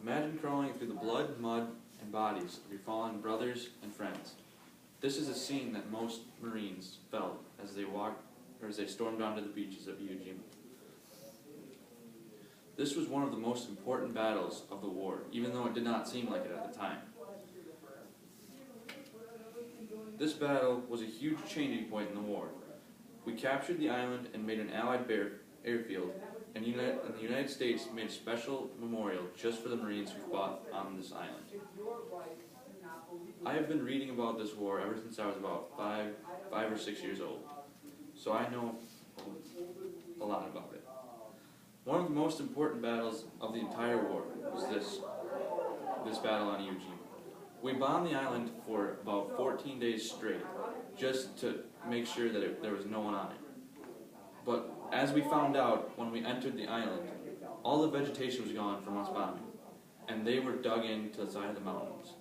Imagine crawling through the blood, mud, and bodies of your fallen brothers and friends. This is a scene that most Marines felt as they walked or as they stormed onto the beaches of Iwo Jima. This was one of the most important battles of the war, even though it did not seem like it at the time. This battle was a huge changing point in the war. We captured the island and made an Allied airfield, and the United States made a special memorial just for the Marines who fought on this island. I have been reading about this war ever since I was about five or 6 years old, so I know a lot about it. One of the most important battles of the entire war was this battle on Iwo Jima. We bombed the island for about 14 days straight, just to make sure that there was no one on it. But as we found out when we entered the island, all the vegetation was gone from us bombing, and they were dug into the side of the mountains.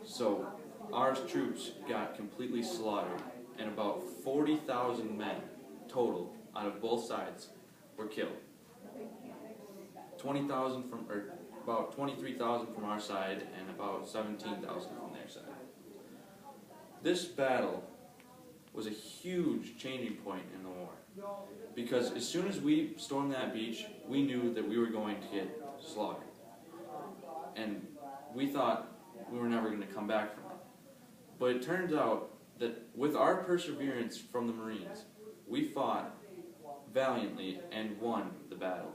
So our troops got completely slaughtered, and about 40,000 men total out of both sides were killed. about 23,000 from our side and about 17,000 from their side. This battle was a huge changing point in the war, because as soon as we stormed that beach, we knew that we were going to get slaughtered, and we thought we were never going to come back from it. But it turns out that with our perseverance from the Marines, we fought valiantly and won the battle.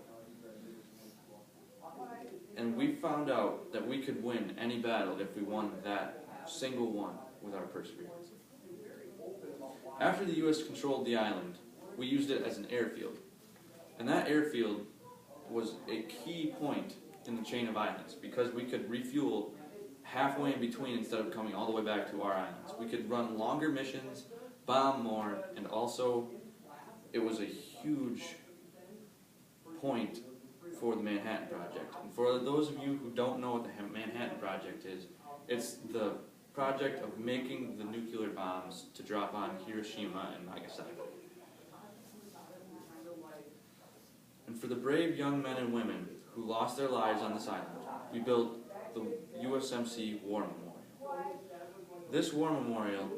And we found out that we could win any battle if we won that single one with our perseverance. After the U.S. controlled the island, we used it as an airfield. And that airfield was a key point in the chain of islands, because we could refuel halfway in between instead of coming all the way back to our islands. We could run longer missions, bomb more, and also it was a huge point for the Manhattan Project. And for those of you who don't know what the Manhattan Project is, it's the project of making the nuclear bombs to drop on Hiroshima and Nagasaki. And for the brave young men and women who lost their lives on this island, we built the USMC War Memorial. This war memorial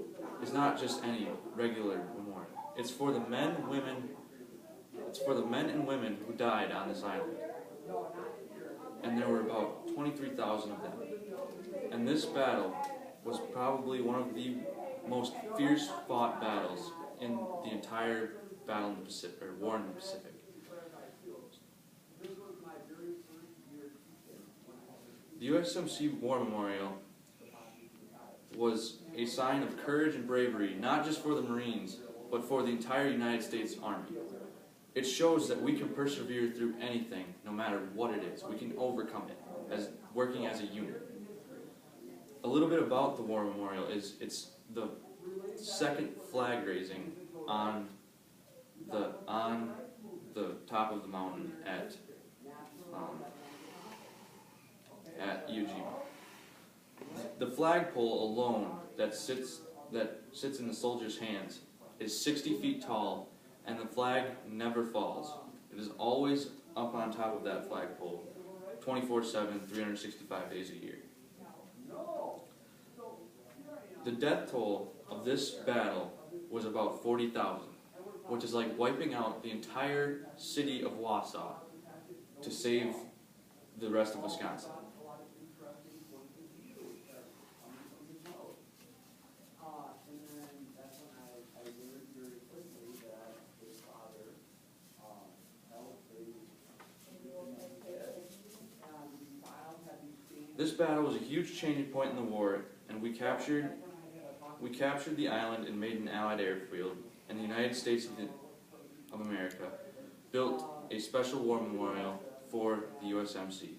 is not just any regular memorial. It's for the men and women who died on this island. And there were about 23,000 of them. And this battle was probably one of the most fierce fought battles in the entire battle in the Pacific, or war in the Pacific. The USMC War Memorial was a sign of courage and bravery, not just for the Marines, but for the entire United States Army. It shows that we can persevere through anything, no matter what it is. We can overcome it, as working as a unit. A little bit about the War Memorial is it's the second flag raising on the top of the mountain at Iwo Jima. The flagpole alone that sits in the soldiers' hands is 60 feet tall, and the flag never falls. It is always up on top of that flagpole, 24/7, 365 days a year. The death toll of this battle was about 40,000, which is like wiping out the entire city of Wausau to save the rest of Wisconsin. This battle was a huge changing point in the war, and we captured the island and made an Allied airfield, and the United States of America built a special war memorial for the USMC.